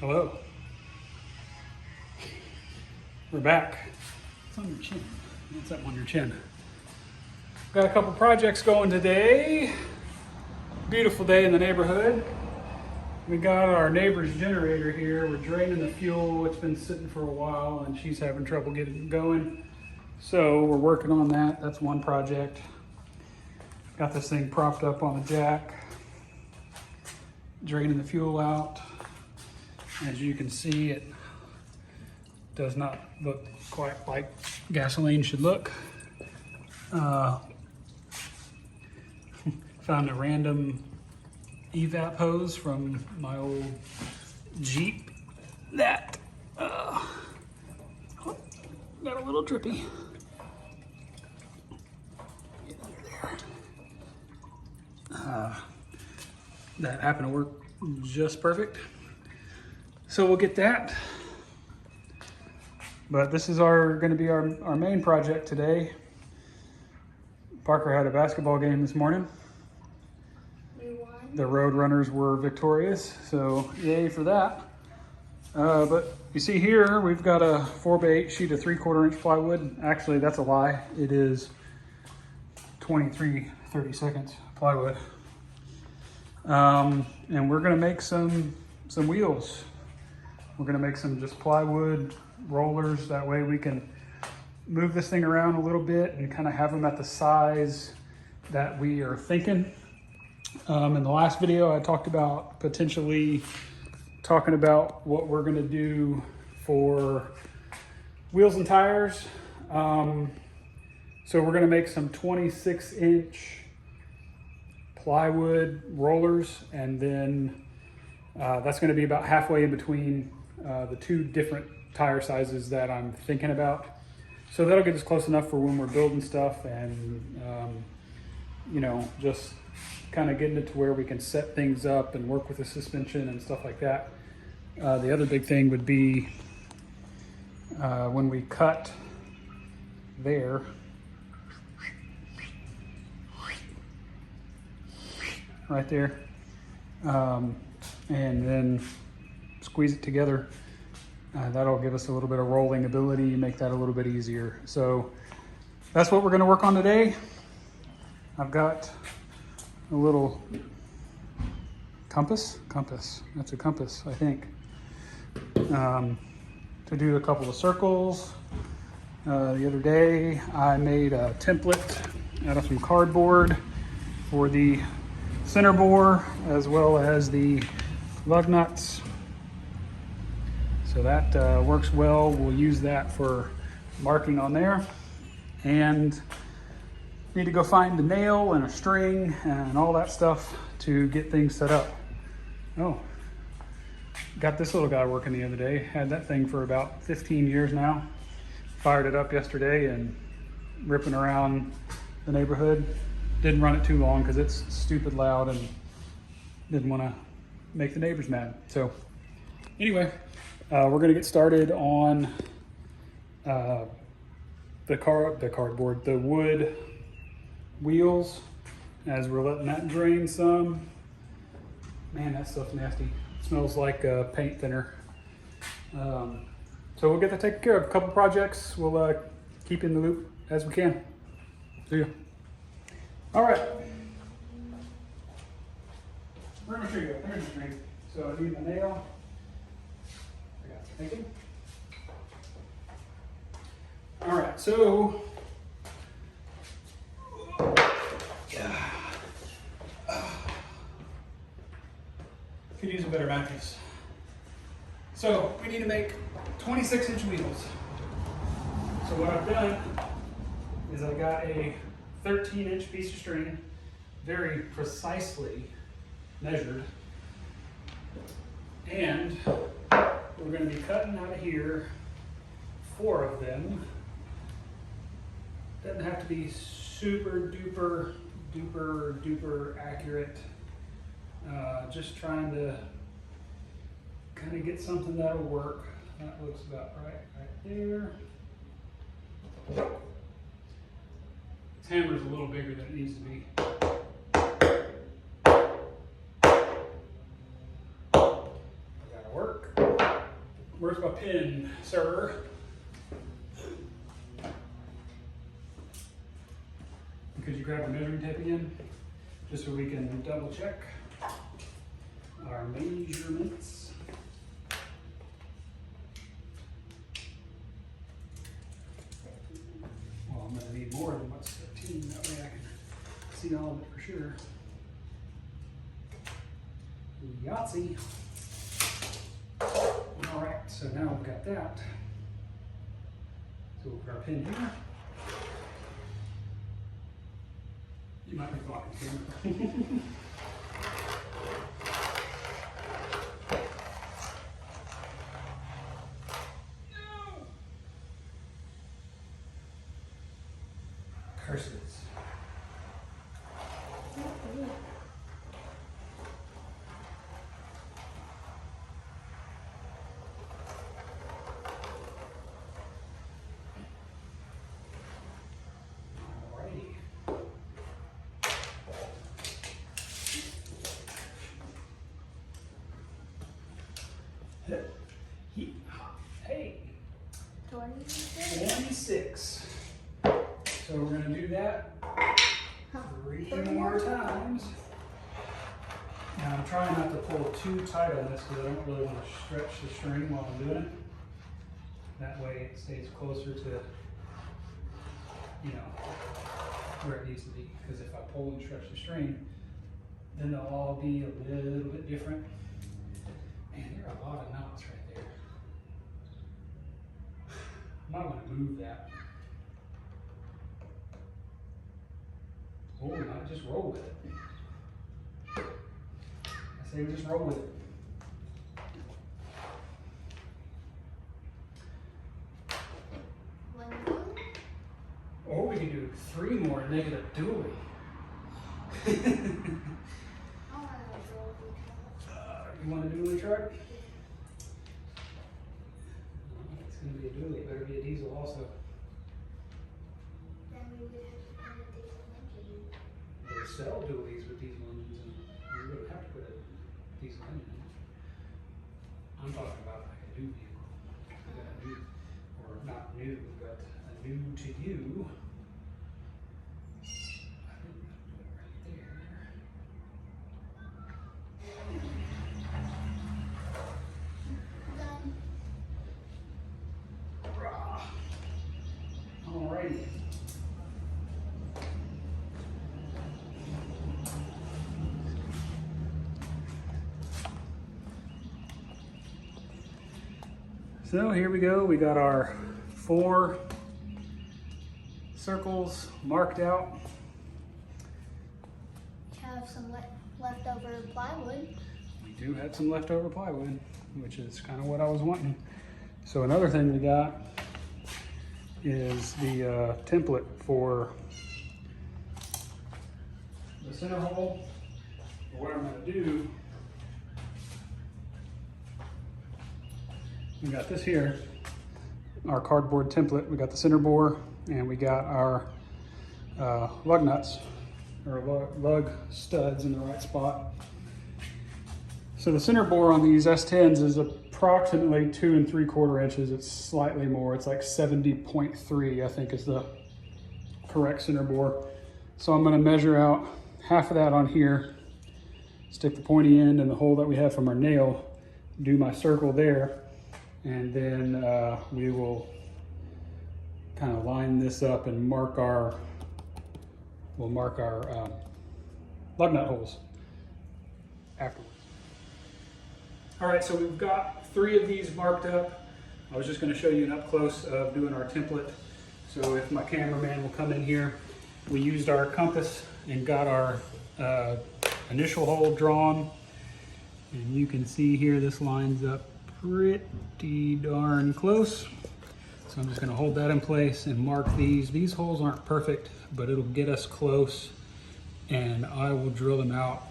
Hello. We're back. It's on your chin. What's up on your chin? Got a couple projects going today. Beautiful day in the neighborhood. We got our neighbor's generator here. We're draining the fuel. It's been sitting for a while and she's having trouble getting it going. So we're working on that. That's one project. Got this thing propped up on the jack, draining the fuel out. As you can see, it does not look quite like gasoline should look. Found a random evap hose from my old Jeep that got a little drippy. Get under there. That happened to work just perfect. So we'll get that. But this is going to be our main project today. Parker had a basketball game this morning. We won. The Road Runners were victorious, so yay for that. But you see here, we've got a 4x8 sheet of 3/4 inch plywood. Actually, that's a lie. It is 23/32 plywood. And we're gonna make some wheels. We're gonna make some just plywood rollers. That way we can move this thing around a little bit and kind of have them at the size that we are thinking. In the last video, I talked about potentially talking about what we're gonna do for wheels and tires. So we're gonna make some 26-inch plywood rollers, and then that's gonna be about halfway in between the two different tire sizes that I'm thinking about. So that'll get us close enough for when we're building stuff and, you know, just kind of getting it to where we can set things up and work with the suspension and stuff like that. The other big thing would be when we cut there, right there, and then squeeze it together. That'll give us a little bit of rolling ability, make that a little bit easier. So that's what we're gonna work on today. I've got a little compass, that's a compass, I think, to do a couple of circles. The other day, I made a template out of some cardboard for the center bore, as well as the lug nuts. So that works well. We'll use that for marking on there. And need to go find a nail and a string and all that stuff to get things set up. Oh, got this little guy working the other day. Had that thing for about 15 years now. Fired it up yesterday and ripping around the neighborhood. Didn't run it too long because it's stupid loud and didn't want to make the neighbors mad. So anyway, we're gonna get started on the wood wheels, as we're letting that drain some. Man, that stuff's nasty. It smells like paint thinner. So we'll get that taken care of. A couple projects. We'll keep you in the loop as we can. See ya. All right. Where am I sure you go? There's the string. So I need the nail. I got it. Thank you. All right, so could use a better mattress. So we need to make 26-inch wheels. So what I've done is I got a 13-inch piece of string, very precisely measured, and we're going to be cutting out of here 4 of them. Doesn't have to be super duper accurate. Just trying to kind of get something that'll work. That looks about right there. This hammer's a little bigger than it needs to be. Gotta work. Where's my pin, sir? Could you grab a measuring tape again? Just so we can double check our measurements. Well, I'm gonna need more than what's 15, that way I can see all of it for sure. Yahtzee. All right, so now we've got that. So we'll put our pin here. You might be blocking camera. Curses. Hey, 26. So we're going to do that 3 more times. Now I'm trying not to pull too tight on this because I don't really want to stretch the string while I'm doing it. That way it stays closer to, you know, where it needs to be. Because if I pull and stretch the string, then they'll all be a little bit different. Man, there are a lot of knots right there. I might want to move that. Or we might just roll with it. I say we just roll with it. Or we can do 3 more and make it a dually. You want a dually truck? It's going to be a dually. It better be a diesel also. Then we would have to put a diesel engine. They sell dualies with diesel engines, and we wouldn't have to put a diesel engine in it. I'm talking about like a new vehicle. A new, or not new, but a new to you. I think I'll put it right there. Done. Rah. Alrighty. So here we go. We got our 4 circles marked out. Have some leftover plywood. We do have some leftover plywood, which is kind of what I was wanting. So another thing we got is the template for the center hole. What I'm going to do, we got this here, our cardboard template. We got the center bore, and we got our lug nuts, or lug studs in the right spot. So the center bore on these S-10s is approximately 2 3/4 inches. It's slightly more. It's like 70.3, I think, is the correct center bore. So I'm going to measure out half of that on here, stick the pointy end in the hole that we have from our nail, do my circle there, and then we will kind of line this up and mark our, we'll mark our lug nut holes afterwards. All right, so we've got 3 of these marked up. I was just going to show you an up close of doing our template. So if my cameraman will come in here, we used our compass and got our initial hole drawn. And you can see here, this lines up pretty darn close. So I'm just going to hold that in place and mark these. These holes aren't perfect, but it'll get us close. And I will drill them out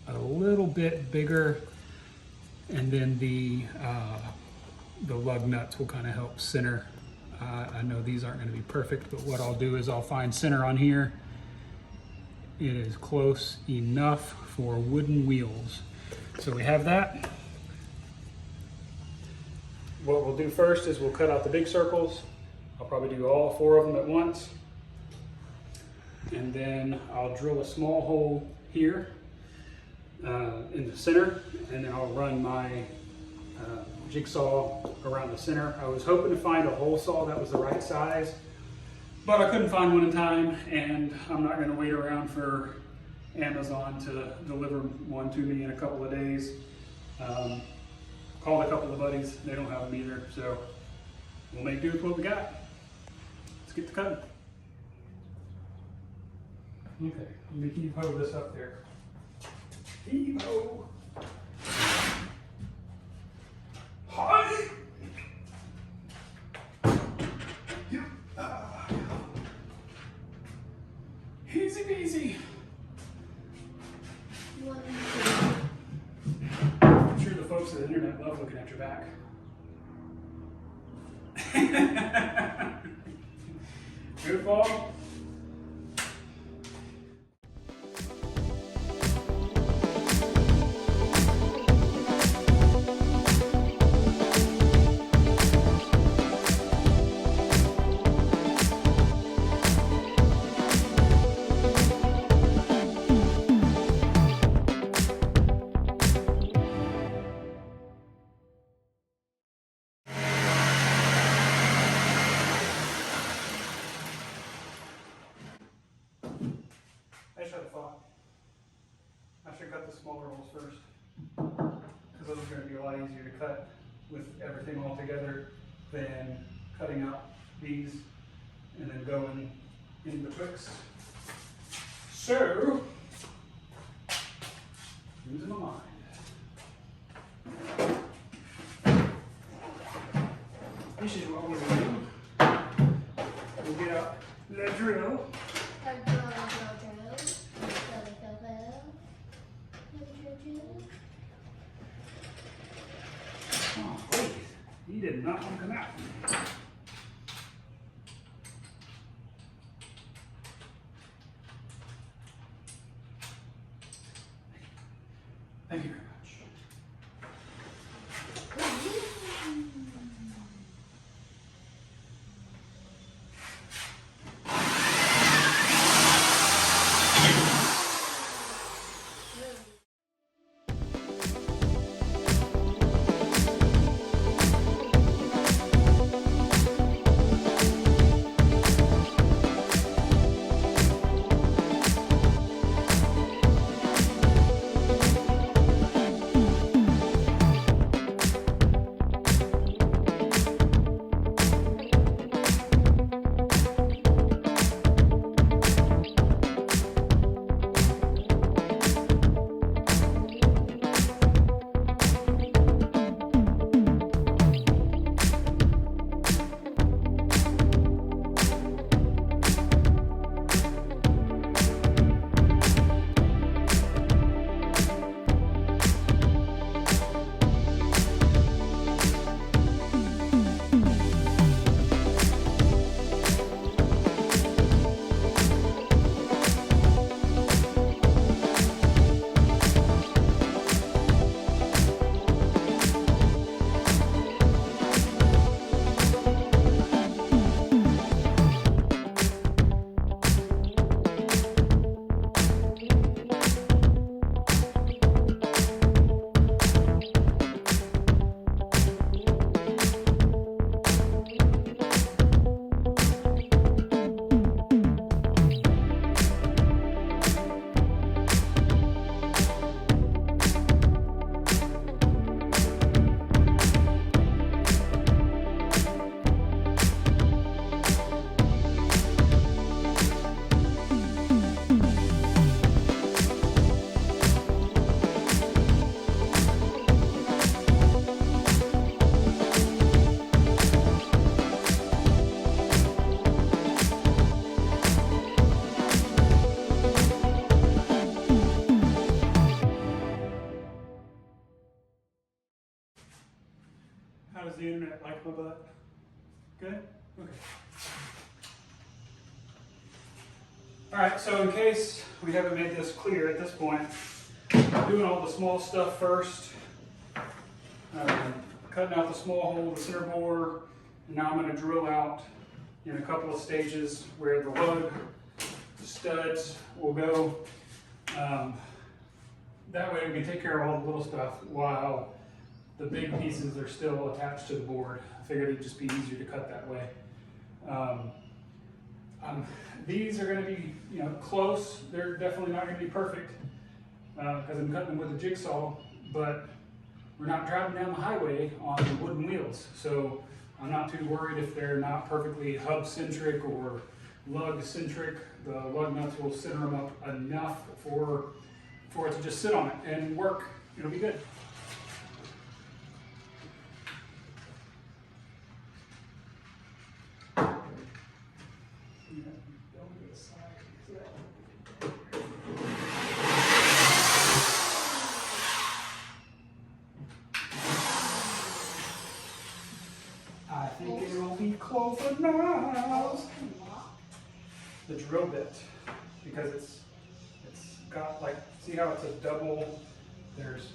a little bit bigger. And then the lug nuts will kind of help center. I know these aren't going to be perfect, but what I'll do is I'll find center on here. It is close enough for wooden wheels. So we have that. what we'll do first is we'll cut out the big circles. I'll probably do all 4 of them at once. And then I'll drill a small hole here in the center, and then I'll run my jigsaw around the center. I was hoping to find a hole saw that was the right size, but I couldn't find one in time, and I'm not going to wait around for Amazon to deliver one to me in a couple of days. Called a couple of buddies, they don't have them either, so we'll make do with what we got. Let's get to cutting. Okay, let me heave-ho this up there. Heave-ho! Hi! Yep. Easy peasy. I'm sure the folks at the internet love looking at your back. Good ball. I should have thought. I should cut the smaller holes first, because those are going to be a lot easier to cut with everything all together than cutting out these and then going in the quicks. So, losing my mind. This is what we're going to do. We'll get out the drill. Oh, wait. He did not want to come out. Thank you very much. How does the internet like my butt? Good? Okay. Alright, so in case we haven't made this clear at this point, I'm doing all the small stuff first. cutting out the small hole, the center bore, and now I'm going to drill out in a couple of stages where the lug studs will go. That way we can take care of all the little stuff while the big pieces are still attached to the board. I figured it'd just be easier to cut that way. These are going to be, close. They're definitely not going to be perfect because I'm cutting them with a jigsaw, but we're not driving down the highway on the wooden wheels. So I'm not too worried if they're not perfectly hub-centric or lug-centric. The lug nuts will center them up enough for it to just sit on it and work. It'll be good. I think it'll be close enough. The drill bit, because it's got like, see how it's a double, there's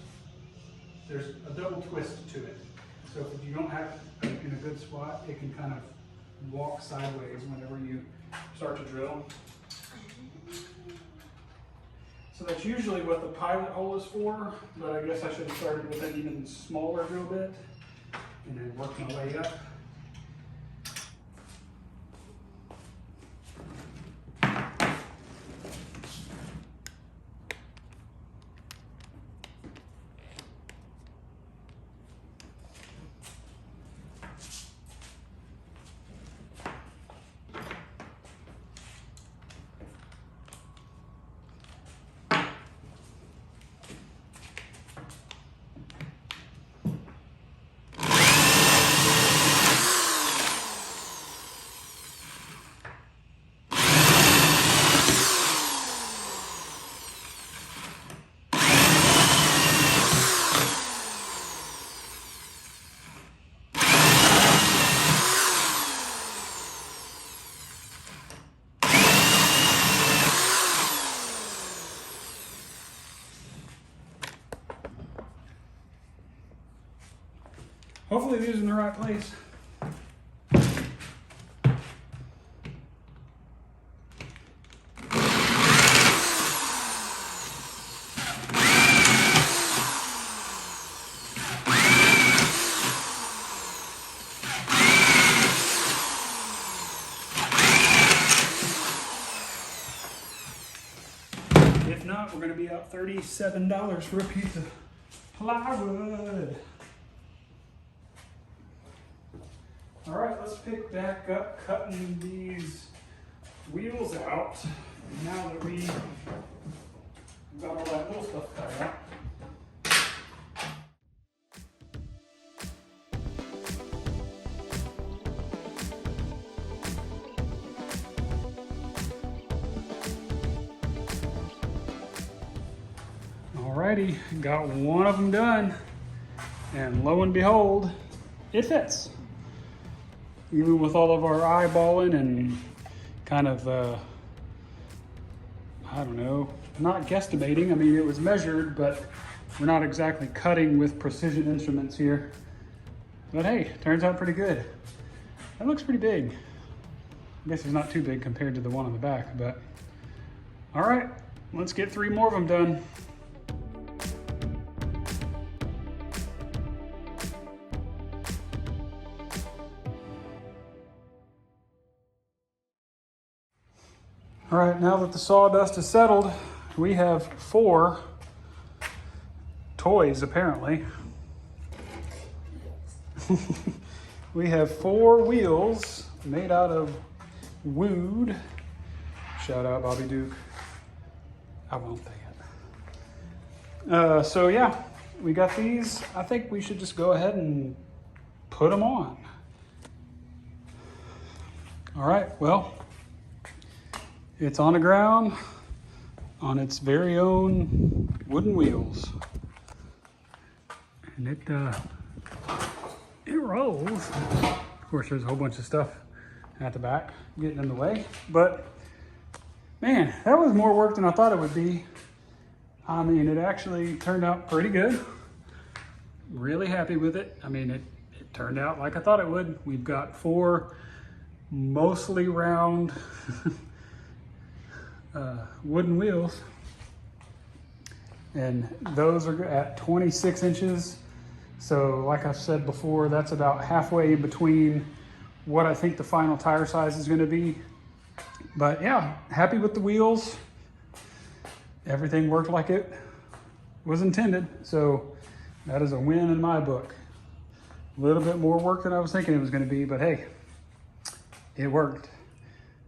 a double twist to it. So if you don't have it in a good spot, it can kind of walk sideways whenever you start to drill. So that's usually what the pilot hole is for, but I guess I should have started with an even smaller drill bit and then worked my way up. Hopefully these are in the right place. If not, we're going to be out $37 for a piece of plywood. All right, let's pick back up cutting these wheels out. Now that we've got all that little stuff cut out. Alrighty, got one of them done, and lo and behold, it fits. Even with all of our eyeballing and kind of, I don't know, not guesstimating. I mean, it was measured, but we're not exactly cutting with precision instruments here. But hey, turns out pretty good. That looks pretty big. I guess it's not too big compared to the one on the back, but all right, let's get 3 more of them done. All right, now that the sawdust is settled, we have 4 toys, apparently. We have 4 wheels made out of wood. Shout out Bobby Duke. I won't say it. So yeah, we got these. I think we should just go ahead and put them on. All right, well, it's on the ground on its very own wooden wheels. And it rolls. Of course, there's a whole bunch of stuff at the back getting in the way. But man, that was more work than I thought it would be. I mean, it actually turned out pretty good. Really happy with it. I mean, it turned out like I thought it would. We've got 4 mostly round wooden wheels, and those are at 26 inches. So like I've said before, that's about halfway in between what I think the final tire size is going to be. But yeah, happy with the wheels. Everything worked like it was intended. So that is a win in my book. A little bit more work than I was thinking it was going to be, but hey, it worked.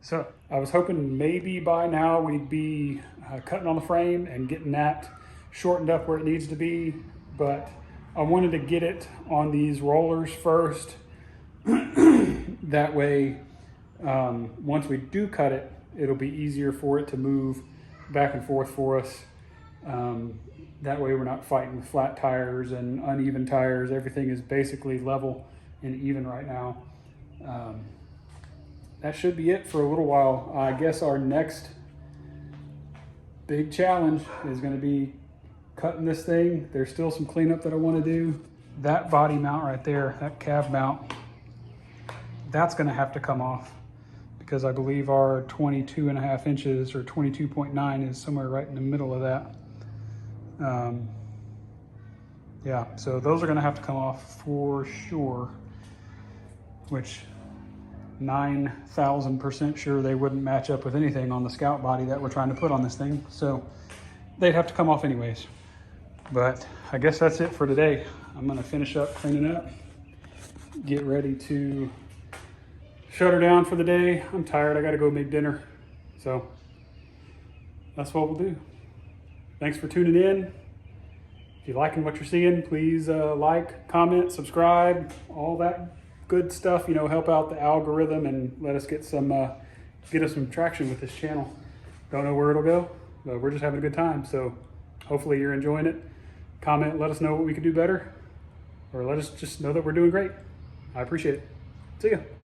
So I was hoping maybe by now we'd be cutting on the frame and getting that shortened up where it needs to be, but I wanted to get it on these rollers first. That way, once we do cut it, it'll be easier for it to move back and forth for us. That way we're not fighting with flat tires and uneven tires. Everything is basically level and even right now. That should be it for a little while. I guess our next big challenge is going to be cutting this thing. There's still some cleanup that I want to do. That body mount right there, that cab mount, that's going to have to come off, because I believe our 22.5 inches or 22.9 is somewhere right in the middle of that. Yeah, so those are going to have to come off for sure, which 9,000% sure they wouldn't match up with anything on the Scout body that we're trying to put on this thing. So they'd have to come off anyways. But I guess that's it for today. I'm going to finish up cleaning up, get ready to shut her down for the day. I'm tired. I got to go make dinner. So that's what we'll do. Thanks for tuning in. If you're liking what you're seeing, please like, comment, subscribe, all that good stuff, you know, help out the algorithm and let us get some traction with this channel. Don't know where it'll go, but we're just having a good time. So hopefully you're enjoying it. Comment, let us know what we could do better, or let us just know that we're doing great. I appreciate it. See ya.